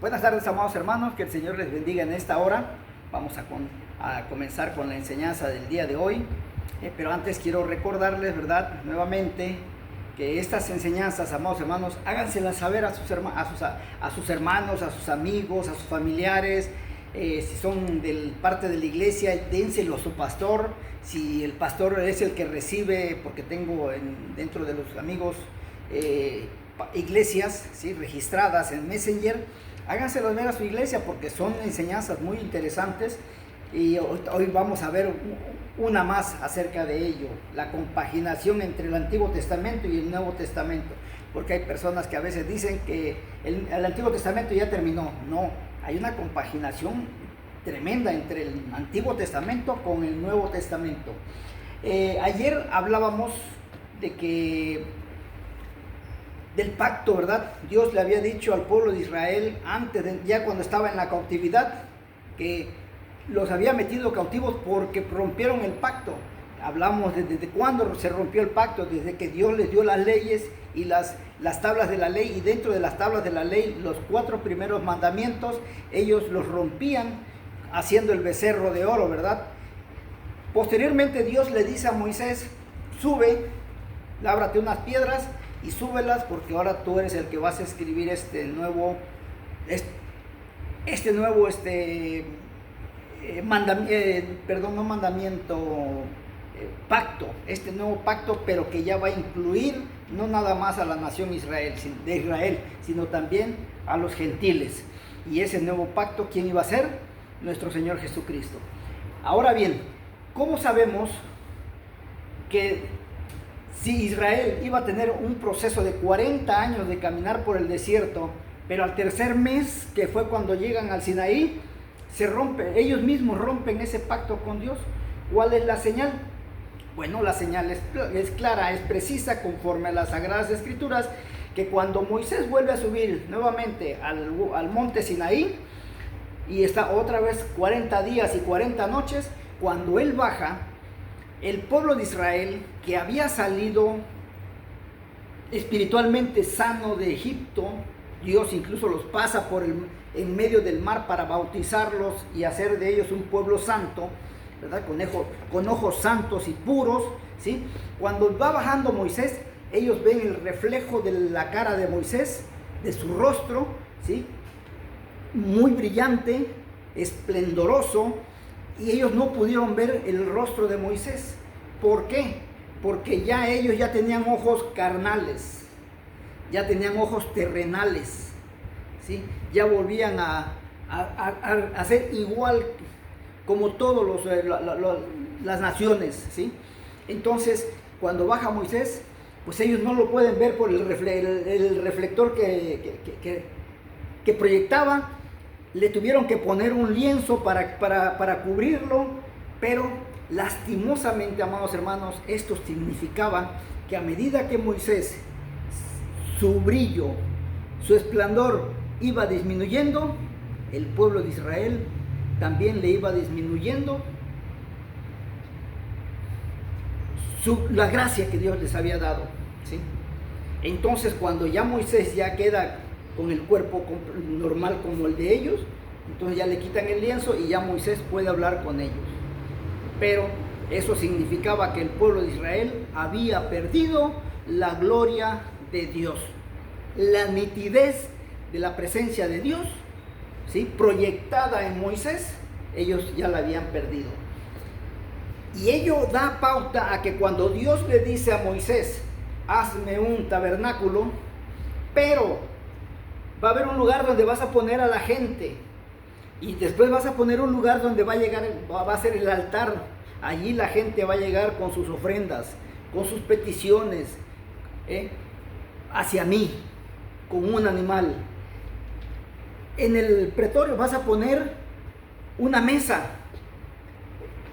Buenas tardes, amados hermanos, que el Señor les bendiga en esta hora. Vamos a comenzar con la enseñanza del día de hoy, pero antes quiero recordarles, ¿verdad?, nuevamente, que estas enseñanzas, amados hermanos, háganselas saber a sus hermanos, a sus amigos, a sus familiares. Si son de parte de la iglesia, dénselo a su pastor. Si el pastor es el que recibe, porque tengo dentro de los amigos iglesias, ¿sí?, registradas en Messenger, háganselos ver a su iglesia, porque son enseñanzas muy interesantes. Y hoy vamos a ver una más acerca de ello, la compaginación entre el Antiguo Testamento y el Nuevo Testamento, porque hay personas que a veces dicen que el Antiguo Testamento ya terminó. No, hay una compaginación tremenda entre el Antiguo Testamento con el Nuevo Testamento. Ayer hablábamos del pacto, ¿verdad? Dios le había dicho al pueblo de Israel ya cuando estaba en la cautividad, que los había metido cautivos porque rompieron el pacto. Hablamos desde cuándo se rompió el pacto, desde que Dios les dio las leyes y las tablas de la ley, y dentro de las tablas de la ley, los 4 primeros mandamientos, ellos los rompían haciendo el becerro de oro, ¿verdad? Posteriormente Dios le dice a Moisés: sube, lábrate unas piedras y súbelas, porque ahora tú eres el que vas a escribir pacto, este nuevo pacto, pero que ya va a incluir no nada más a la nación de Israel, sino también a los gentiles. Y ese nuevo pacto, ¿quién iba a ser? Nuestro Señor Jesucristo. Ahora bien, ¿cómo sabemos que si Israel iba a tener un proceso de 40 años de caminar por el desierto, pero al tercer mes, que fue cuando llegan al Sinaí, ellos mismos rompen ese pacto con Dios? ¿Cuál es la señal? Bueno, la señal es clara, es precisa, conforme a las Sagradas Escrituras, que cuando Moisés vuelve a subir nuevamente al monte Sinaí, y está otra vez 40 días y 40 noches, cuando él baja, el pueblo de Israel, que había salido espiritualmente sano de Egipto, Dios incluso los pasa en medio del mar para bautizarlos y hacer de ellos un pueblo santo, ¿verdad?, con ojos santos y puros, ¿sí? Cuando va bajando Moisés, ellos ven el reflejo de la cara de Moisés, de su rostro, ¿sí?, muy brillante, esplendoroso, y ellos no pudieron ver el rostro de Moisés. ¿Por qué? Porque ellos ya tenían ojos carnales, ya tenían ojos terrenales, ¿sí? Ya volvían a ser igual como todas las naciones, ¿sí? Entonces, cuando baja Moisés, pues ellos no lo pueden ver por el reflector que proyectaba. Le tuvieron que poner un lienzo para cubrirlo, pero lastimosamente, amados hermanos, esto significaba que a medida que Moisés, su brillo, su esplendor iba disminuyendo, el pueblo de Israel también le iba disminuyendo la gracia que Dios les había dado, ¿sí? Entonces, cuando ya Moisés ya queda con el cuerpo normal como el de ellos, entonces ya le quitan el lienzo y ya Moisés puede hablar con ellos. Pero eso significaba que el pueblo de Israel había perdido la gloria de Dios, la nitidez de la presencia de Dios, ¿sí?, proyectada en Moisés, ellos ya la habían perdido. Y ello da pauta a que cuando Dios le dice a Moisés: hazme un tabernáculo, pero va a haber un lugar donde vas a poner a la gente, y después vas a poner un lugar donde va a ser el altar. Allí la gente va a llegar con sus ofrendas, con sus peticiones, hacia mí, con un animal. En el pretorio vas a poner una mesa,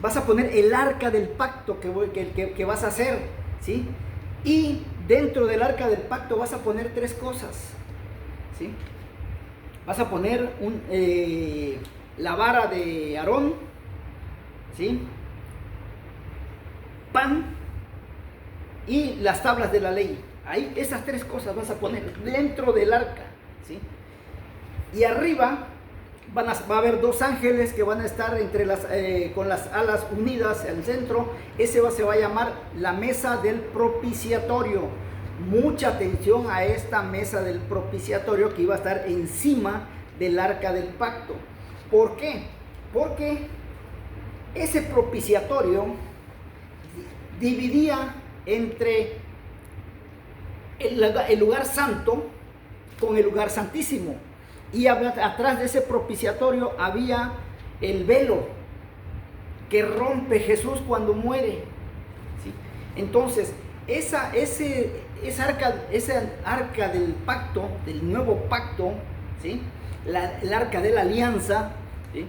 vas a poner el arca del pacto que vas a hacer, ¿sí? Y dentro del arca del pacto vas a poner 3 cosas, ¿sí? Vas a poner la vara de Aarón, ¿sí?, pan y las tablas de la ley. Ahí esas 3 cosas vas a poner dentro del arca, ¿sí? Y arriba va a haber dos ángeles que van a estar con las alas unidas al centro. Se va a llamar la mesa del propiciatorio. Mucha atención a esta mesa del propiciatorio que iba a estar encima del arca del pacto. ¿Por qué? Porque ese propiciatorio dividía entre el lugar santo con el lugar santísimo. Y atrás de ese propiciatorio había el velo que rompe Jesús cuando muere. ¿Sí? Entonces, esa arca del pacto, del nuevo pacto, ¿sí? El arca de la alianza, ¿sí?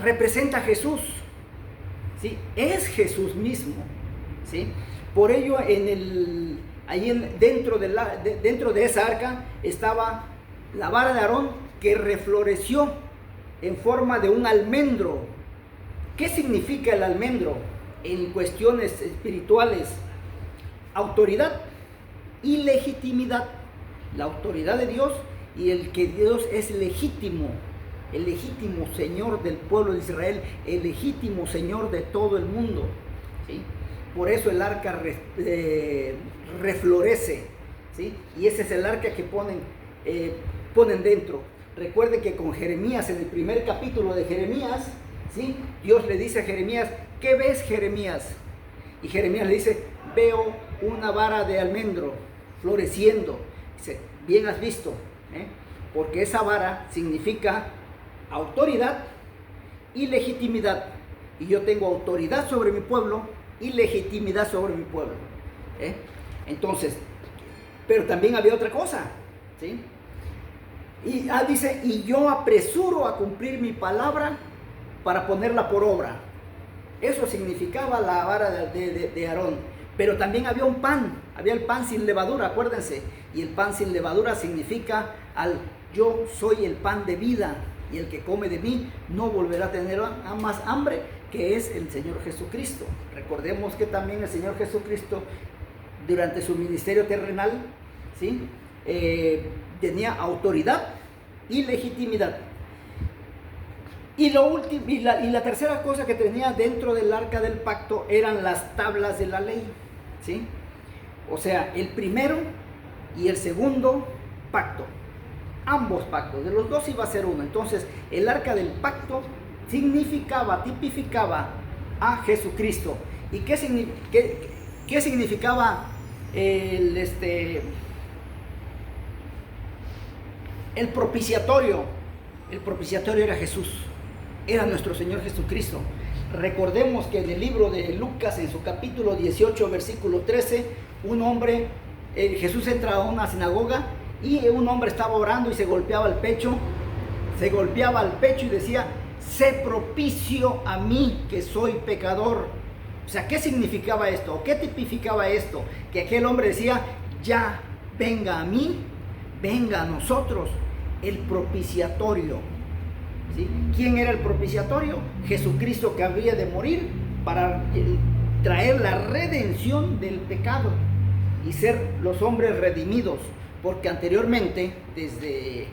Representa a Jesús, ¿sí? Es Jesús mismo, ¿sí? Por ello, dentro de esa arca estaba la vara de Aarón, que refloreció en forma de un almendro. ¿Qué significa el almendro en cuestiones espirituales? Autoridad y legitimidad. La autoridad de Dios y el que Dios es legítimo, el legítimo Señor del pueblo de Israel, el legítimo Señor de todo el mundo, ¿sí? Por eso el arca reflorece, ¿sí? Y ese es el arca que ponen dentro. Recuerden que con Jeremías, en el primer capítulo de Jeremías, ¿sí? Dios le dice a Jeremías: ¿qué ves, Jeremías? Y Jeremías le dice: veo una vara de almendro floreciendo. Dice: bien has visto, porque esa vara significa autoridad y legitimidad, y yo tengo autoridad sobre mi pueblo y legitimidad sobre mi pueblo. Entonces, pero también había otra cosa, ¿sí? Y dice: y yo apresuro a cumplir mi palabra para ponerla por obra. Eso significaba la vara de Aarón. Pero también había un pan, había el pan sin levadura, acuérdense. Y el pan sin levadura significa yo soy el pan de vida, y el que come de mí no volverá a tener más hambre, que es el Señor Jesucristo. Recordemos que también el Señor Jesucristo, durante su ministerio terrenal, ¿sí? Tenía autoridad y legitimidad. Y la tercera cosa que tenía dentro del arca del pacto eran las tablas de la ley, ¿sí? O sea, el primero y el segundo pacto, ambos pactos, de los dos iba a ser uno. Entonces, el arca del pacto tipificaba a Jesucristo. ¿Y qué significaba el propiciatorio? El propiciatorio era Jesús, era nuestro Señor Jesucristo. Recordemos que en el libro de Lucas, en su capítulo 18, versículo 13, Jesús entra a una sinagoga y un hombre estaba orando y se golpeaba el pecho y decía: sé propicio a mí, que soy pecador. O sea, ¿qué significaba esto? ¿Qué tipificaba esto? Que aquel hombre decía: ya, venga a mí, venga a nosotros el propiciatorio, ¿sí? ¿Quién era el propiciatorio? Jesucristo, que habría de morir para traer la redención del pecado y ser los hombres redimidos. Porque anteriormente, desde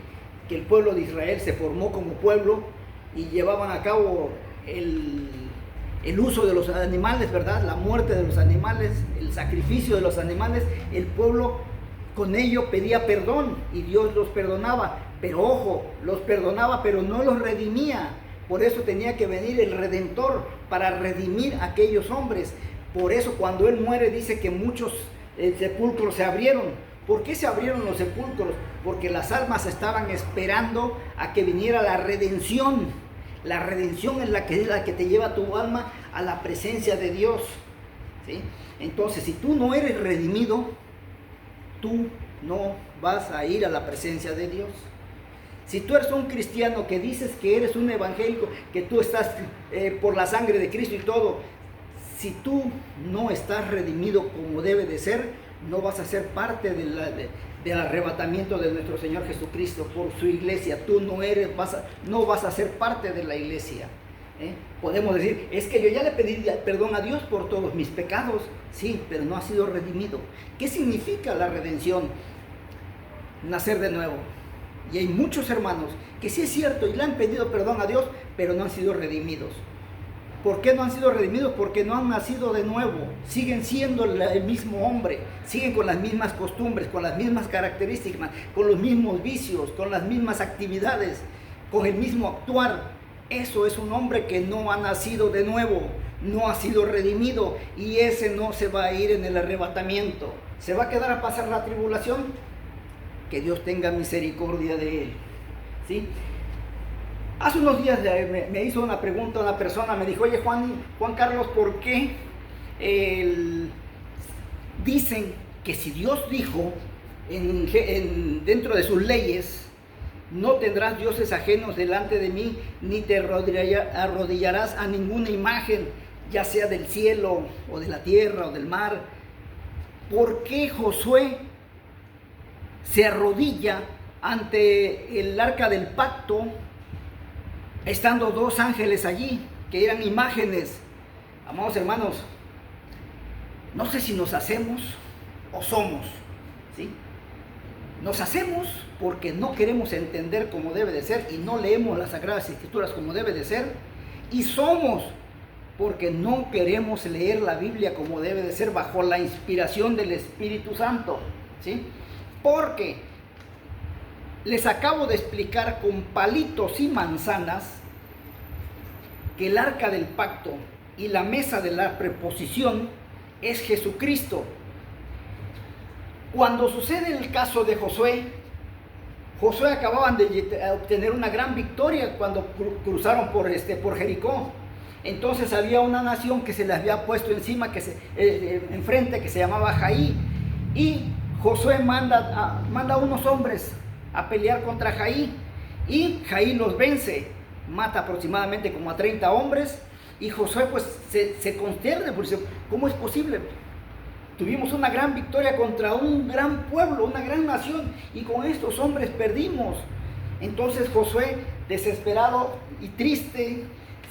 que el pueblo de Israel se formó como pueblo y llevaban a cabo el uso de los animales, ¿verdad? La muerte de los animales, el sacrificio de los animales, el pueblo con ello pedía perdón y Dios los perdonaba. Pero ojo, los perdonaba, pero no los redimía. Por eso tenía que venir el Redentor para redimir a aquellos hombres. Por eso cuando Él muere dice que muchos sepulcros se abrieron. ¿Por qué se abrieron los sepulcros? Porque las almas estaban esperando a que viniera la redención. La redención es la que te lleva tu alma a la presencia de Dios, ¿sí? Entonces, si tú no eres redimido, tú no vas a ir a la presencia de Dios. Si tú eres un cristiano que dices que eres un evangélico, que tú estás por la sangre de Cristo y todo, si tú no estás redimido como debe de ser, no vas a ser parte del arrebatamiento de nuestro Señor Jesucristo por su iglesia. Tú no vas a ser parte de la iglesia. Podemos decir: es que yo ya le pedí perdón a Dios por todos mis pecados. Sí, pero no ha sido redimido. ¿Qué significa la redención? Nacer de nuevo. Y hay muchos hermanos que sí es cierto y le han pedido perdón a Dios, pero no han sido redimidos. ¿Por qué no han sido redimidos? Porque no han nacido de nuevo. Siguen siendo el mismo hombre. Siguen con las mismas costumbres, con las mismas características, con los mismos vicios, con las mismas actividades, con el mismo actuar. Eso es un hombre que no ha nacido de nuevo, no ha sido redimido, y ese no se va a ir en el arrebatamiento. ¿Se va a quedar a pasar la tribulación? Que Dios tenga misericordia de él. ¿Sí? Hace unos días me hizo una pregunta una persona, me dijo: oye Juan Carlos, ¿por qué dicen que si Dios dijo dentro de sus leyes, no tendrás dioses ajenos delante de mí, ni te arrodillarás a ninguna imagen, ya sea del cielo o de la tierra o del mar? ¿Por qué Josué se arrodilla ante el arca del pacto, estando dos ángeles allí, que eran imágenes? Amados hermanos, no sé si nos hacemos o somos, ¿sí? Nos hacemos porque no queremos entender como debe de ser y no leemos las Sagradas Escrituras como debe de ser, y somos porque no queremos leer la Biblia como debe de ser, bajo la inspiración del Espíritu Santo, ¿sí? Porque les acabo de explicar con palitos y manzanas que el arca del pacto y la mesa de la preposición es Jesucristo. Cuando sucede el caso de Josué acababan de obtener una gran victoria cuando cruzaron por Jericó. Entonces había una nación que se les había puesto encima, enfrente, que se llamaba Jaí, y Josué manda a unos hombres a pelear contra Jaí, y Jaí los vence, mata aproximadamente como a 30 hombres, y Josué pues se consterna, porque ¿cómo es posible? Tuvimos una gran victoria contra un gran pueblo, una gran nación, y con estos hombres perdimos. Entonces Josué, desesperado y triste,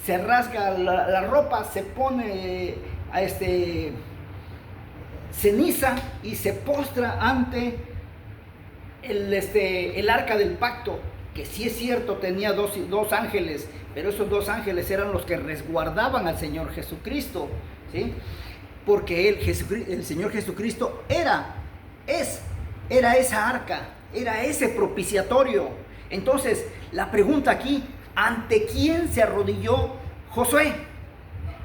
se rasga la ropa, se pone ceniza y se postra ante el arca del pacto, que sí es cierto tenía dos ángeles, pero esos dos ángeles eran los que resguardaban al Señor Jesucristo, ¿sí? Porque el Señor Jesucristo era esa arca, era ese propiciatorio. Entonces, la pregunta aquí: ¿ante quién se arrodilló Josué?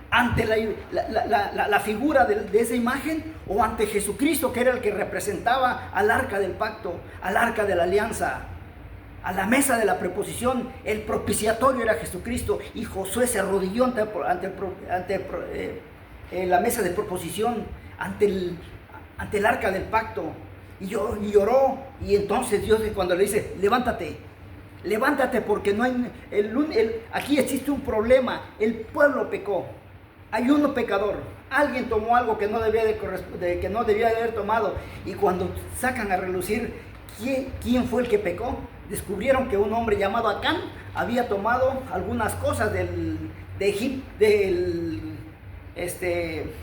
¿Ante la figura de esa imagen, o ante Jesucristo, que era el que representaba al arca del pacto, al arca de la alianza, a la mesa de la preposición? El propiciatorio era Jesucristo, y Josué se arrodilló ante la mesa de proposición, ante el arca del pacto, y lloró. Y entonces Dios, cuando le dice: levántate, porque no hay aquí existe un problema, el pueblo pecó, hay uno pecador, alguien tomó algo que no debía de haber tomado. Y cuando sacan a relucir quién fue el que pecó, descubrieron que un hombre llamado Acán había tomado algunas cosas de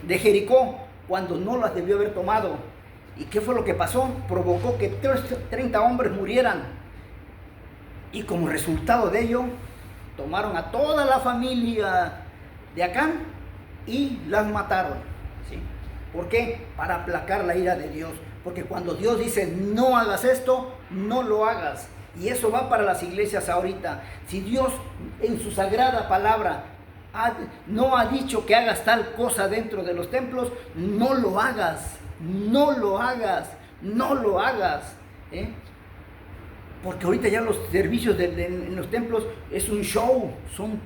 Jericó, cuando no las debió haber tomado. ¿Y qué fue lo que pasó? Provocó que 30 hombres murieran, y como resultado de ello tomaron a toda la familia de Acán y las mataron, ¿sí? ¿Por qué? Para aplacar la ira de Dios, porque cuando Dios dice: no hagas esto, no lo hagas. Y eso va para las iglesias ahorita. Si Dios en su sagrada palabra no ha dicho que hagas tal cosa dentro de los templos, no lo hagas, no lo hagas, no lo hagas, ¿eh? Porque ahorita ya los servicios en los templos es un show, son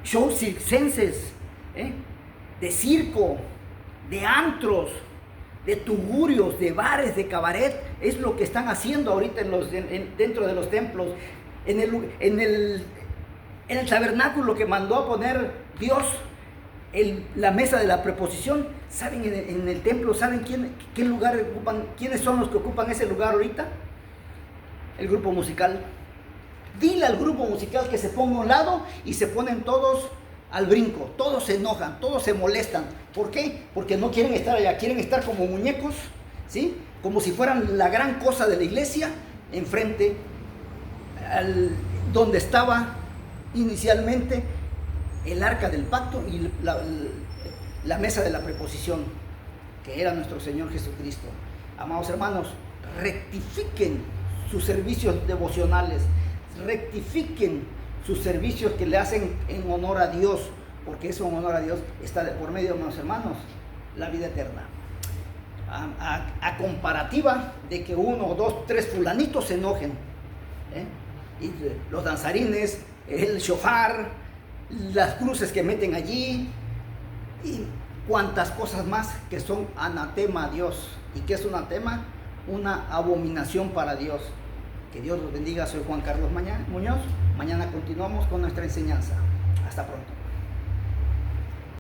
shows circenses, ¿eh? De circo, de antros, de tugurios, de bares, de cabaret. Es lo que están haciendo ahorita dentro de los templos. En el tabernáculo que mandó a poner Dios, la mesa de la preposición, ¿saben? En el templo, ¿saben qué lugar ocupan? ¿Quiénes son los que ocupan ese lugar ahorita? El grupo musical. Dile al grupo musical que se ponga a un lado, y se ponen todos al brinco, todos se enojan, todos se molestan. ¿Por qué? Porque no quieren estar allá, quieren estar como muñecos, ¿sí? como si fueran la gran cosa de la iglesia, enfrente donde estaba inicialmente el arca del pacto y la mesa de la preposición, que era nuestro Señor Jesucristo. Amados hermanos, rectifiquen sus servicios devocionales, rectifiquen sus servicios que le hacen en honor a Dios, porque eso en honor a Dios está de por medio, amados hermanos, la vida eterna. A comparativa de que 1, 2, 3 fulanitos se enojen, y los danzarines, el shofar, las cruces que meten allí y cuantas cosas más que son anatema a Dios. ¿Y qué es un anatema? Una abominación para Dios. Que Dios los bendiga. Soy Juan Carlos Muñoz. Mañana continuamos con nuestra enseñanza. Hasta pronto.